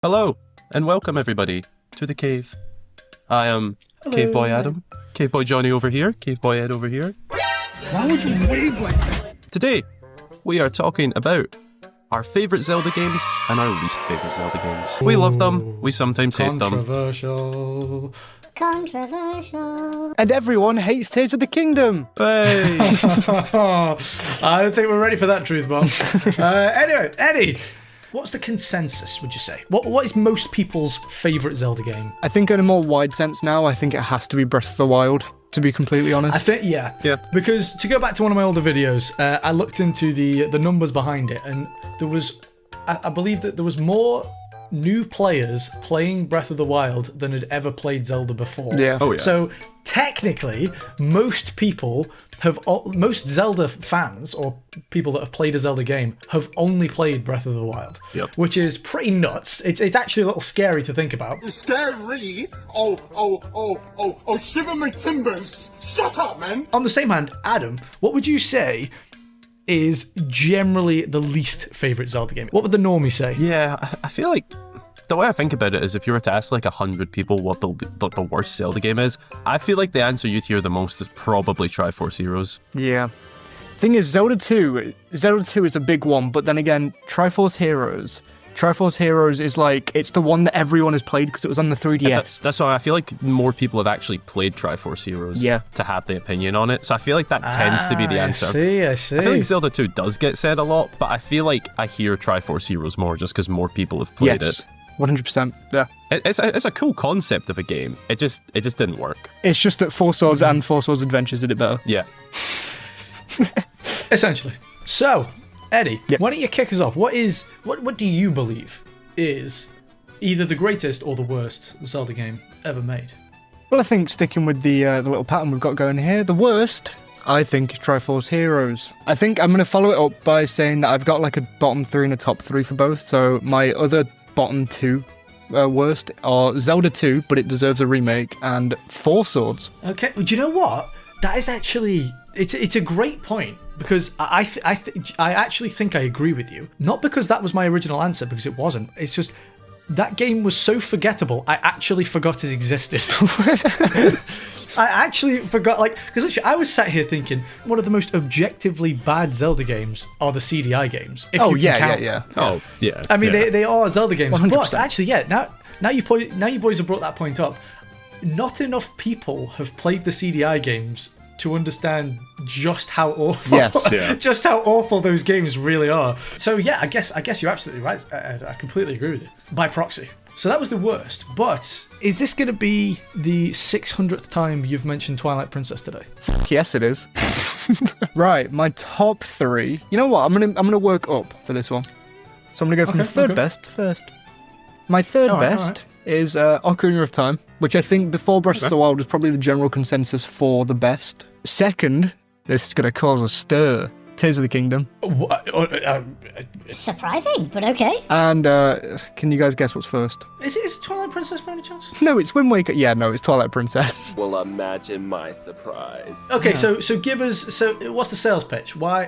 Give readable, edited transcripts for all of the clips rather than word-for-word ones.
Hello, and welcome everybody to the cave. I am Cave Boy Adam, Cave Boy Johnny over here, Cave Boy Ed over here. Why would you wave like that? Today, we are talking about our favourite Zelda games and our least favourite Zelda games. We love them, we sometimes hate them. Controversial. And everyone hates Tears of the Kingdom. Hey! I don't think we're ready for that truth bomb. Anyway, Eddie, what's the consensus, would you say? What is most people's favourite Zelda game? I think in a more wide sense now, I think it has to be Breath of the Wild, to be completely honest. I think, yeah. Because to go back to one of my older videos, I looked into the numbers behind it, and there was, I believe that there was more new players playing Breath of the Wild than had ever played Zelda before. Yeah. Oh, yeah. So technically, most Zelda fans or people that have played a Zelda game have only played Breath of the Wild. Yep. Which is pretty nuts. It's actually a little scary to think about. Scary? Oh, shiver my timbers. Shut up, man. On the same hand, Adam, what would you say is generally the least favourite Zelda game? What would the normie say? Yeah, I feel like the way I think about it is if you were to ask like 100 people what the worst Zelda game is, I feel like the answer you'd hear the most is probably Triforce Heroes. Yeah. Thing is, Zelda 2 is a big one, but then again, Triforce Heroes is like, it's the one that everyone has played because it was on the 3DS. That's why I feel like more people have actually played Triforce Heroes to have the opinion on it. So I feel like that tends to be the answer. I see. I feel like Zelda 2 does get said a lot, but I feel like I hear Triforce Heroes more just because more people have played it. 100%, yeah. It's a cool concept of a game. It just didn't work. It's just that Four Swords and Four Swords Adventures did it better. Yeah. Essentially. So, Eddie, Yep. why don't you kick us off? What do you believe is either the greatest or the worst Zelda game ever made? Well, I think sticking with the little pattern we've got going here, the worst, I think, is Triforce Heroes. I think I'm going to follow it up by saying that I've got like a bottom 3 and a top 3 for both, so my other bottom 2 worst are Zelda 2, but it deserves a remake, and Four Swords. Okay, do you know what? That is actually, it's a great point, because I actually think I agree with you. Not because that was my original answer, because it wasn't. It's just, that game was so forgettable, I actually forgot it existed. I actually forgot, because actually I was sat here thinking, one of the most objectively bad Zelda games are the CDI games. If you can count them. Oh, yeah. I mean, they are Zelda games, 100%. but actually, yeah, now you boys have brought that point up. Not enough people have played the CDI games to understand just how awful, just how awful those games really are. So yeah, I guess you're absolutely right. I completely agree with you. By proxy. So that was the worst. But is this going to be the 600th time you've mentioned Twilight Princess today? Yes, it is. Right, my top 3. You know what? I'm gonna work up for this one. So I'm gonna go from the third best first. My third best is Ocarina of Time, which I think before Breath of the Wild was probably the general consensus for the best. Second, this is gonna cause a stir. Tears of the Kingdom. Surprising, but okay. And can you guys guess what's first? Is it Twilight Princess by any chance? No, it's Wind Waker. Yeah, no, it's Twilight Princess. Well, imagine my surprise. Okay, so give us, what's the sales pitch? Why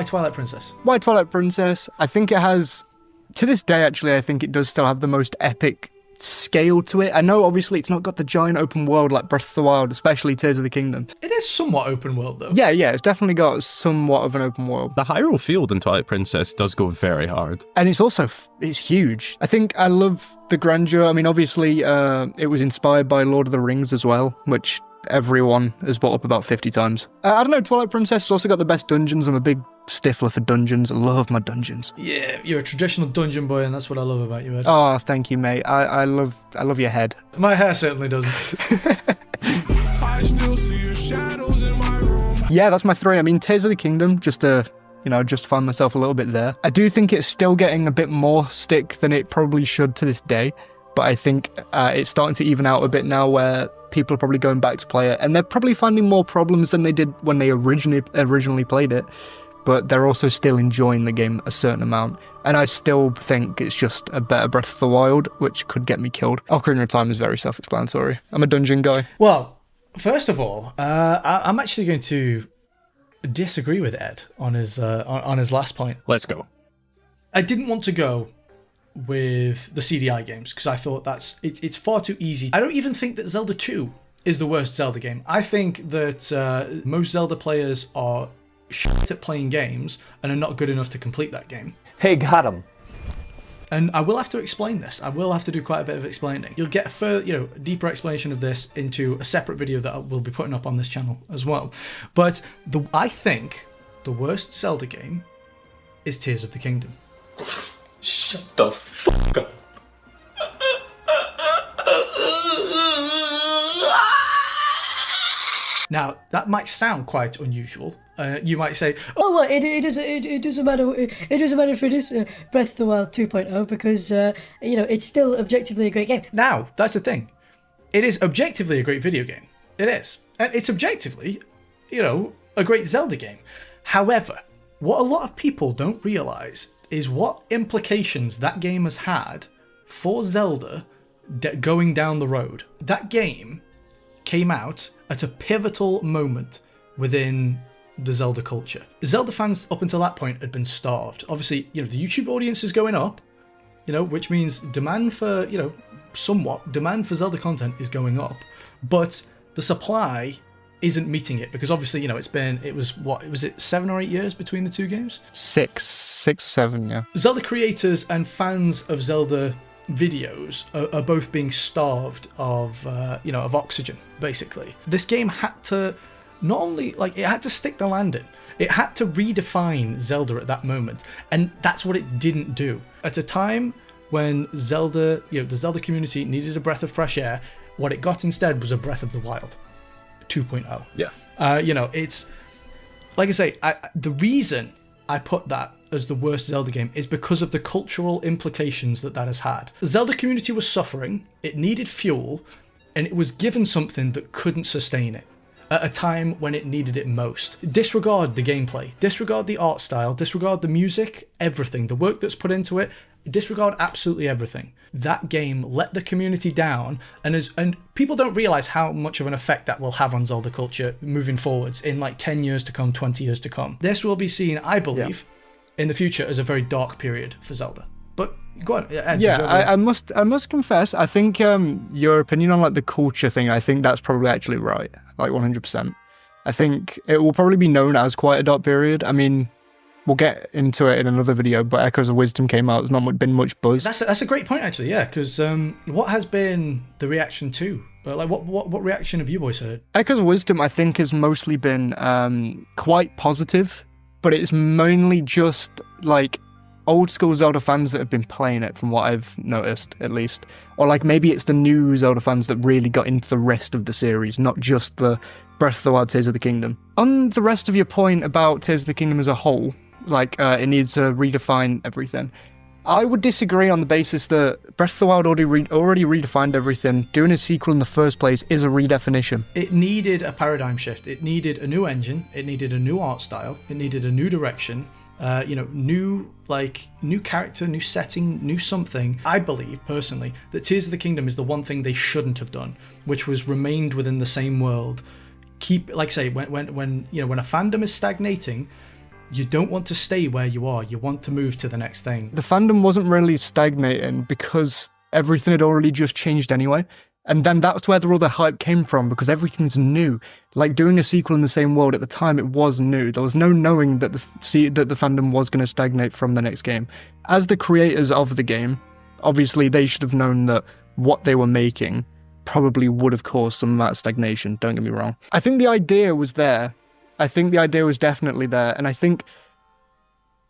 Twilight Princess? Why Twilight Princess? I think it has, to this day actually, I think it does still have the most epic scale to it. I know obviously it's not got the giant open world like Breath of the Wild, especially Tears of the Kingdom. It is somewhat open world though. Yeah, it's definitely got somewhat of an open world. The Hyrule field in Twilight Princess does go very hard. And it's also, it's huge. I think I love the grandeur. I mean, obviously, it was inspired by Lord of the Rings as well, which everyone has brought up about 50 times. I don't know, Twilight Princess has also got the best dungeons. I'm a big stiffler for dungeons. I love my dungeons. Yeah, you're a traditional dungeon boy, and that's what I love about you, Ed. Oh, thank you, mate. I love your head. My hair certainly doesn't. I still see your shadows in my room. Yeah, that's my 3. I mean, Tears of the Kingdom, just to, just find myself a little bit there. I do think it's still getting a bit more stick than it probably should to this day, but I think it's starting to even out a bit now where people are probably going back to play it, and they're probably finding more problems than they did when they originally played it, but they're also still enjoying the game a certain amount. And I still think it's just a better Breath of the Wild, which could get me killed. Ocarina of Time is very self-explanatory. I'm a dungeon guy. Well, first of all, I'm actually going to disagree with Ed on his last point. Let's go. I didn't want to go with the CDI games because I thought it's far too easy. I don't even think that Zelda 2 is the worst Zelda game. I think that most Zelda players are shit at playing games and are not good enough to complete that game. Hey, got him. And I will have to explain this. I will have to do quite a bit of explaining. You'll get a further, deeper explanation of this into a separate video that I will be putting up on this channel as well. But I think the worst Zelda game is Tears of the Kingdom. Shut the fuck up. Now, that might sound quite unusual. You might say, Oh well, it doesn't matter. It doesn't matter if it is Breath of the Wild 2.0 because it's still objectively a great game. now, that's the thing. It is objectively a great video game. It is. And it's objectively, a great Zelda game. However, what a lot of people don't realize is what implications that game has had for Zelda going down the road. That game came out at a pivotal moment within the Zelda culture. Zelda fans up until that point had been starved. Obviously, the YouTube audience is going up, which means demand for, demand for Zelda content is going up, but the supply isn't meeting it because obviously, it was 7 or 8 years between the two games? 6, 7, yeah. Zelda creators and fans of Zelda videos are both being starved of oxygen, basically. This game had to not only, it had to stick the landing, it had to redefine Zelda at that moment, and that's what it didn't do. At a time when Zelda, the Zelda community needed a breath of fresh air, what it got instead was a Breath of the Wild 2.0. Yeah. It's, like I say, the reason I put that as the worst Zelda game is because of the cultural implications that has had. The Zelda community was suffering, it needed fuel, and it was given something that couldn't sustain it at a time when it needed it most. Disregard the gameplay, disregard the art style, disregard the music, everything, the work that's put into it, disregard absolutely everything. That game let the community down, and people don't realize how much of an effect that will have on Zelda culture moving forwards in 10 years to come, 20 years to come. This will be seen, I believe, in the future as a very dark period for Zelda. But go on. Ed, I must confess, I think your opinion on the culture thing, I think that's probably actually right, 100%. I think it will probably be known as quite a dark period. I mean, we'll get into it in another video, but Echoes of Wisdom came out. There's not been much buzz. That's a great point, actually, yeah, because what has been the reaction to? What reaction have you boys heard? Echoes of Wisdom, I think, has mostly been quite positive, but it's mainly just old school Zelda fans that have been playing it, from what I've noticed, at least. Or maybe it's the new Zelda fans that really got into the rest of the series, not just the Breath of the Wild Tears of the Kingdom. On the rest of your point about Tears of the Kingdom as a whole, it needs to redefine everything, I would disagree on the basis that Breath of the Wild already redefined everything. Doing a sequel in the first place is a redefinition. It needed a paradigm shift. It needed a new engine. It needed a new art style. It needed a new direction. New character, new setting, new something. I believe, personally, that Tears of the Kingdom is the one thing they shouldn't have done, which was remained within the same world. When a fandom is stagnating, you don't want to stay where you are. You want to move to the next thing. The fandom wasn't really stagnating because everything had already just changed anyway. And then that's where all the hype came from, because everything's new. Doing a sequel in the same world, at the time, it was new. There was no knowing that the fandom was going to stagnate from the next game. As the creators of the game, obviously they should have known that what they were making probably would have caused some of that stagnation, don't get me wrong. I think the idea was there. I think the idea was definitely there. And I think,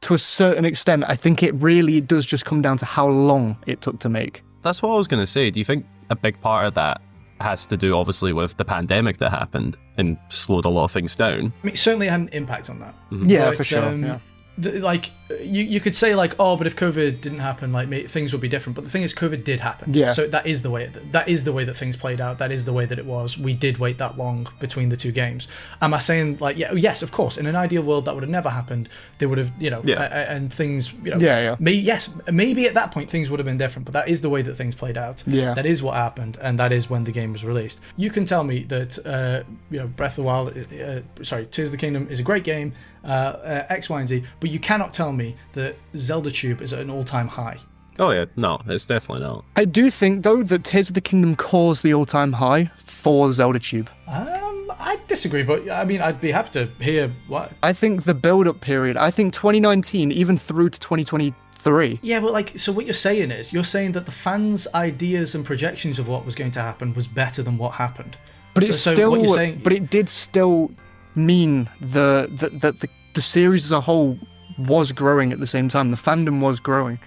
to a certain extent, I think it really does just come down to how long it took to make. That's what I was going to say. Do you think a big part of that has to do, obviously, with the pandemic that happened and slowed a lot of things down? I mean, it certainly had an impact on that. Mm-hmm. Yeah, for sure. Yeah. You could say but if COVID didn't happen, things would be different. But the thing is, COVID did happen. Yeah. So that is the way that things played out. That is the way that it was. We did wait that long between the two games. Am I saying yes, of course, in an ideal world that would have never happened. They would have, and things, maybe at that point things would have been different. But that is the way that things played out. Yeah. That is what happened, and that is when the game was released. You can tell me that Breath of the Wild, Tears of the Kingdom is a great game. X, Y, and Z, but you cannot tell me that Zelda Tube is at an all-time high. Oh yeah, no, it's definitely not. I do think, though, that Tears of the Kingdom caused the all-time high for Zelda Tube. I disagree, but I mean, I'd be happy to hear what. I think the build-up period, I think 2019, even through to 2023. Yeah, but like, so what you're saying is, you're saying that the fans' ideas and projections of what was going to happen was better than what happened. But so, it's so still, what you're saying, but it did still mean the series as a whole was growing at the same time. The fandom was growing.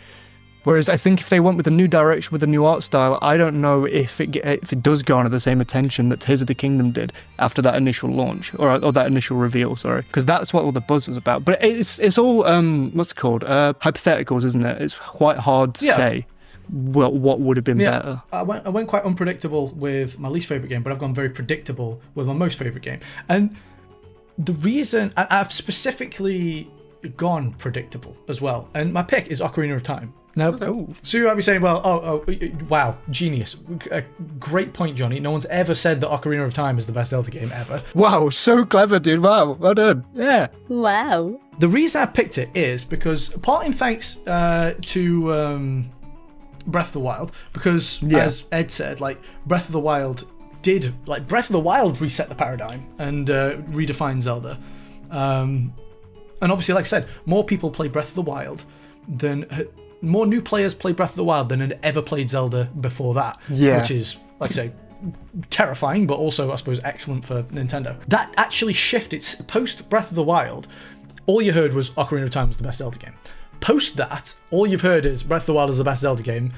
Whereas I think if they went with a new direction, with a new art style, I don't know if it does garner the same attention that Tears of the Kingdom did after that initial launch, or that initial reveal, sorry. Because that's what all the buzz was about. But it's all, what's it called? Hypotheticals, isn't it? It's quite hard to say what would have been better. I went quite unpredictable with my least favourite game, but I've gone very predictable with my most favourite game. And the reason, I've specifically gone predictable as well. And my pick is Ocarina of Time. Now, so you might be saying, well, wow, genius. Great point, Johnny. No one's ever said that Ocarina of Time is the best Zelda game ever. Wow, so clever, dude. Wow, well done. Yeah. Wow. The reason I picked it is because, part in thanks to Breath of the Wild, because as Ed said, like, Breath of the Wild reset the paradigm and redefined Zelda. And obviously, like I said, more people play Breath of the Wild more new players play Breath of the Wild than had ever played Zelda before that. Yeah. Which is, like I say, terrifying, but also, I suppose, excellent for Nintendo. That actually shifted. Post Breath of the Wild, all you heard was Ocarina of Time was the best Zelda game. Post that, all you've heard is Breath of the Wild is the best Zelda game,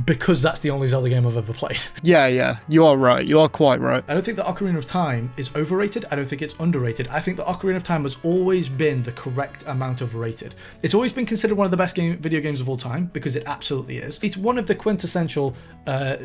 because that's the only Zelda game I've ever played. Yeah, you are right. You are quite right. I don't think that Ocarina of Time is overrated. I don't think it's underrated. I think that Ocarina of Time has always been the correct amount of rated. It's always been considered one of the best video games of all time, because it absolutely is. It's one of the quintessential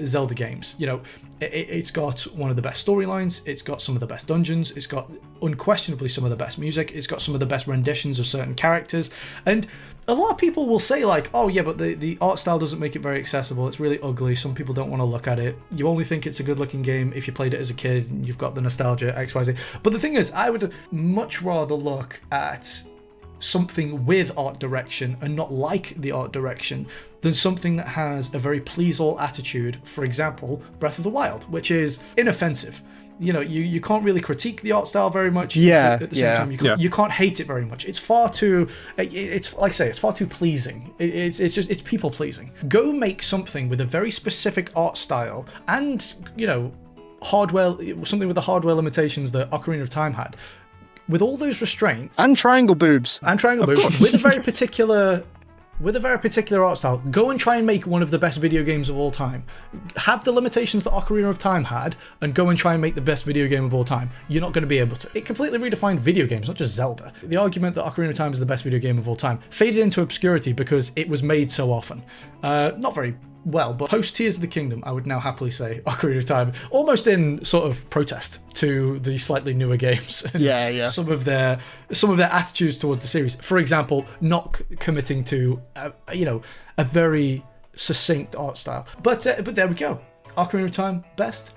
Zelda games. You know, it's got one of the best storylines, it's got some of the best dungeons, it's got unquestionably some of the best music, it's got some of the best renditions of certain characters, and a lot of people will say, like, oh yeah, but the art style doesn't make it very accessible, it's really ugly, some people don't want to look at it, you only think it's a good looking game if you played it as a kid and you've got the nostalgia, XYZ. But the thing is, I would much rather look at something with art direction and not like the art direction than something that has a very please all attitude. For example, Breath of the Wild, which is inoffensive. You know, you can't really critique the art style very much. At the same time, you can't hate it very much. It's far too, it's like I say, it's far too pleasing. It's people pleasing. Go make something with a very specific art style and, you know, something with the hardware limitations that Ocarina of Time had. With all those restraints and triangle boobs with a very particular art style, go and try and make one of the best video games of all time. Have the limitations that Ocarina of Time had and go and try and make the best video game of all time. You're not going to be able to. It completely redefined video games, not just Zelda. The argument that Ocarina of Time is the best video game of all time faded into obscurity because it was made so often. Not very well, but post Tears of the Kingdom, I would now happily say Ocarina of Time, almost in sort of protest to the slightly newer games. Some of their attitudes towards the series. For example, not committing to a very succinct art style. But there we go. Ocarina of Time, best.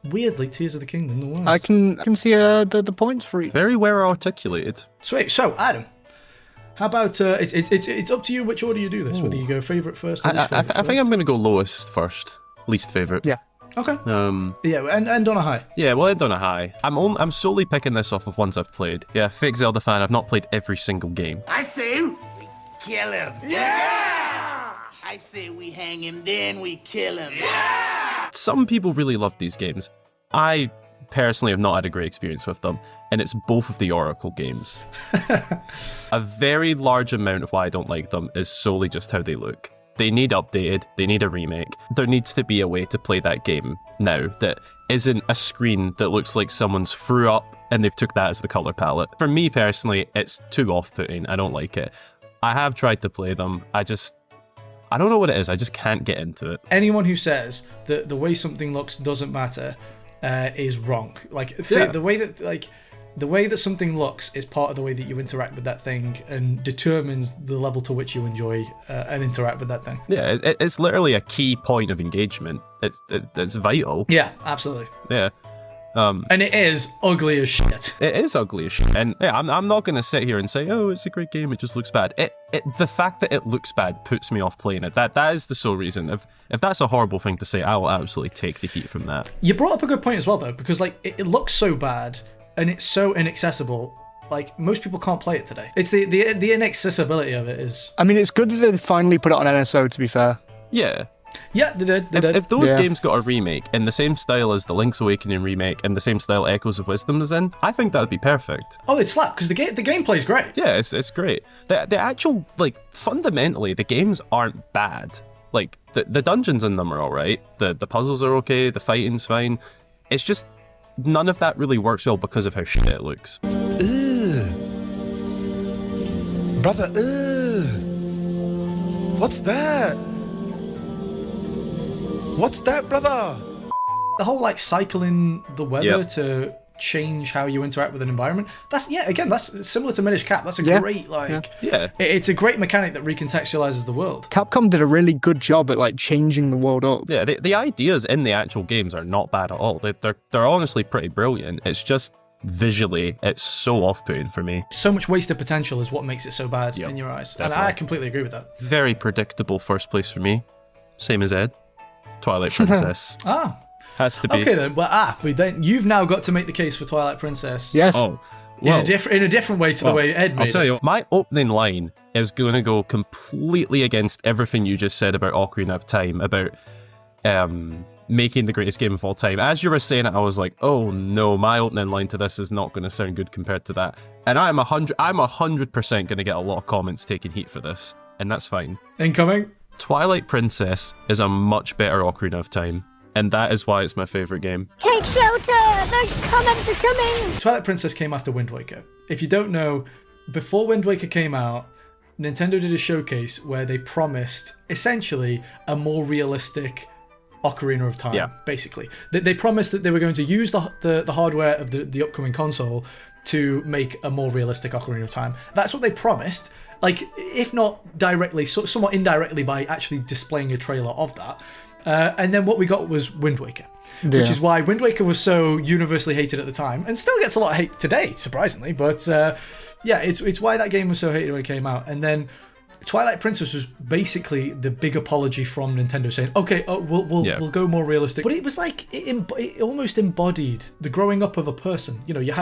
Weirdly, Tears of the Kingdom, the worst. I can see the points for each. Very well articulated. Sweet. So, Adam, how about it's up to you which order you do this, whether you go favourite first or least favourite I think I'm going to go lowest first, least favourite. Yeah. Okay. And end on a high. Yeah, we'll end on a high. I'm solely picking this off of ones I've played. Yeah, fake Zelda fan, I've not played every single game. I say we kill him. Yeah! I say we hang him, then we kill him. Yeah! Some people really love these games. I personally have not had a great experience with them, and it's both of the Oracle games. A very large amount of why I don't like them is solely just how they look. They need updated, they need a remake. There needs to be a way to play that game now that isn't a screen that looks like someone's threw up and they've took that as the colour palette. For me personally, it's too off-putting, I don't like it. I have tried to play them, I don't know what it is, I just can't get into it. Anyone who says that the way something looks doesn't matter is wrong. The way that something looks is part of the way that you interact with that thing and determines the level to which you enjoy and interact with that thing. Yeah, it's literally a key point of engagement. It's vital. Yeah, absolutely. Yeah. And it is ugly as shit. It is ugly as shit. And yeah, I'm not going to sit here and say, oh, it's a great game, it just looks bad. The fact that it looks bad puts me off playing it. That is the sole reason. If that's a horrible thing to say, I will absolutely take the heat from that. You brought up a good point as well, though, because like it looks so bad and it's so inaccessible. Like, most people can't play it today. It's the inaccessibility of it is... I mean, it's good that they finally put it on NSO, to be fair. Yeah. Yeah, they did. If those games got a remake in the same style as the Link's Awakening remake and the same style Echoes of Wisdom is in, I think that would be perfect. Oh, they'd slap, because the gameplay's great. Yeah, it's great. The actual, like, fundamentally, the games aren't bad. Like, the dungeons in them are alright, the puzzles are okay, the fighting's fine. It's just, none of that really works well because of how shit it looks. Brother, what's that? What's that, brother? The whole, like, cycling the weather to change how you interact with an environment, that's similar to Minish Cap. That's a great, like... Yeah. It's a great mechanic that recontextualizes the world. Capcom did a really good job at, like, changing the world up. Yeah, the ideas in the actual games are not bad at all. They're honestly pretty brilliant. It's just... visually, it's so off-putting for me. So much wasted potential is what makes it so bad in your eyes. Definitely. And I completely agree with that. Very predictable first place for me. Same as Ed. Twilight Princess. Has to be. Okay then. Well, then you've now got to make the case for Twilight Princess. Yes. Oh. Well, in a different way to the way Ed made it. I'll tell you, my opening line is going to go completely against everything you just said about Ocarina of Time, about making the greatest game of all time. As you were saying it, I was like, oh no, my opening line to this is not going to sound good compared to that. And I'm 100% going to get a lot of comments taking heat for this, and that's fine. Incoming. Twilight Princess is a much better Ocarina of Time, and that is why it's my favourite game. Take shelter! The comments are coming! Twilight Princess came after Wind Waker. If you don't know, before Wind Waker came out, Nintendo did a showcase where they promised, essentially, a more realistic Ocarina of Time, basically. They promised that they were going to use the hardware of the upcoming console to make a more realistic Ocarina of Time. That's what they promised. Like, if not directly, somewhat indirectly by actually displaying a trailer of that. And then what we got was Wind Waker, which is why Wind Waker was so universally hated at the time, and still gets a lot of hate today, surprisingly. But yeah, it's why that game was so hated when it came out. And then Twilight Princess was basically the big apology from Nintendo saying, okay, we'll go more realistic. But it was like, it almost embodied the growing up of a person. You know, you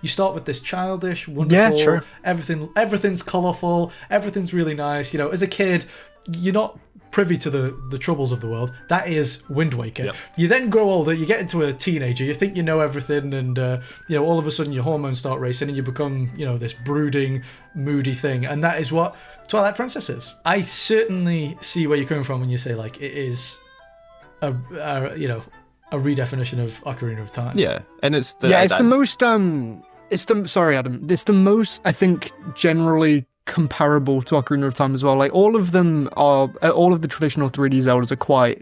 start with this childish, wonderful, everything's colourful, everything's really nice. You know, as a kid, you're not privy to the troubles of the world. That is Wind Waker. Yep. You then grow older, you get into a teenager, you think you know everything, and you know, all of a sudden your hormones start racing and you become, you know, this brooding, moody thing. And that is what Twilight Princess is. I certainly see where you're coming from when you say, like, it is a redefinition of Ocarina of Time. Yeah, and it's the most, I think, generally comparable to Ocarina of Time as well. Like, all of the traditional 3D Zeldas are quite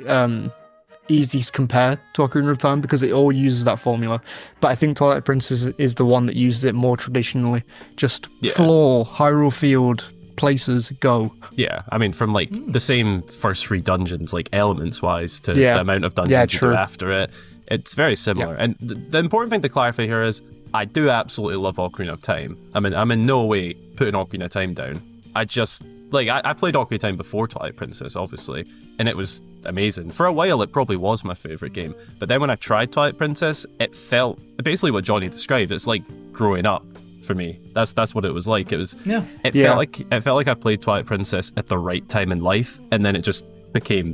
easy to compare to Ocarina of Time because it all uses that formula. But I think Twilight Princess is the one that uses it more traditionally. Just floor, Hyrule Field, places, go. Yeah, I mean, from like the same first 3 dungeons, like elements wise, to the amount of dungeons you do after it, it's very similar. And the important thing to clarify here is, I do absolutely love Ocarina of Time. I mean, I'm in no way putting Ocarina of Time down. I just, like, I played Ocarina of Time before Twilight Princess, obviously, and it was amazing. For a while, it probably was my favourite game. But then when I tried Twilight Princess, it felt basically what Johnny described. It's like growing up for me. That's what it was like. It was. Yeah. It felt like I played Twilight Princess at the right time in life, and then it just became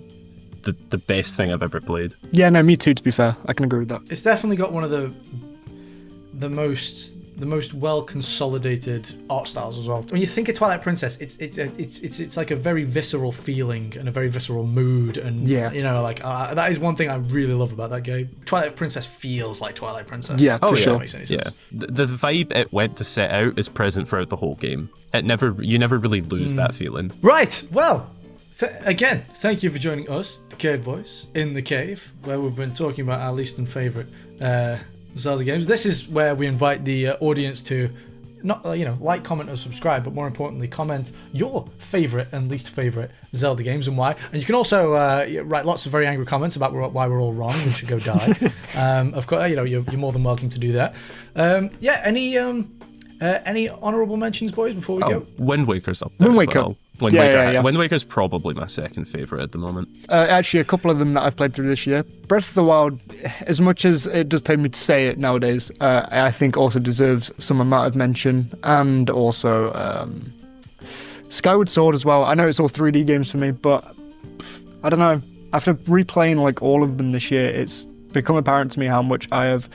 the best thing I've ever played. Yeah, no, me too. To be fair, I can agree with that. It's definitely got one of the most well consolidated art styles as well. When you think of Twilight Princess, it's like a very visceral feeling and a very visceral mood, and you know, like that is one thing I really love about that game. Twilight Princess feels like Twilight Princess. Yeah, for sure. Makes any sense. Yeah, the vibe it went to set out is present throughout the whole game. You never really lose that feeling. Right. Well, again, thank you for joining us, the Cave Boys, in the cave, where we've been talking about our least and favourite Zelda games. This is where we invite the audience to not like, comment, or subscribe, but more importantly, comment your favourite and least favourite Zelda games and why. And you can also write lots of very angry comments about why we're all wrong and should go die. Of course, you're more than welcome to do that. Any honourable mentions, boys, before we go? Wind Waker's up there. Wind as Waker. well. Wind Waker. Yeah. Wind Waker's probably my second favourite at the moment. Actually, a couple of them that I've played through this year. Breath of the Wild, as much as it does pain me to say it nowadays, I think also deserves some amount of mention. And also Skyward Sword as well. I know it's all 3D games for me, but I don't know. After replaying like all of them this year, it's become apparent to me how much I have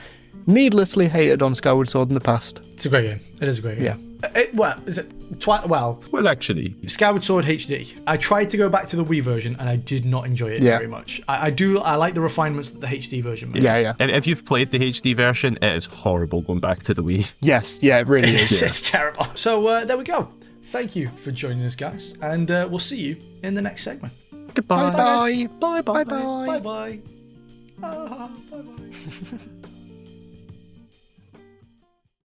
needlessly hated on Skyward Sword in the past. It's a great game. It is a great game. Is it Well, actually, Skyward Sword HD. I tried to go back to the Wii version and I did not enjoy it very much. I like the refinements that the HD version made. Yeah. And if you've played the HD version, it is horrible going back to the Wii. Yes, it really is. It's terrible. So there we go. Thank you for joining us, guys, and we'll see you in the next segment. Goodbye. Bye. Bye. Bye bye. Bye bye.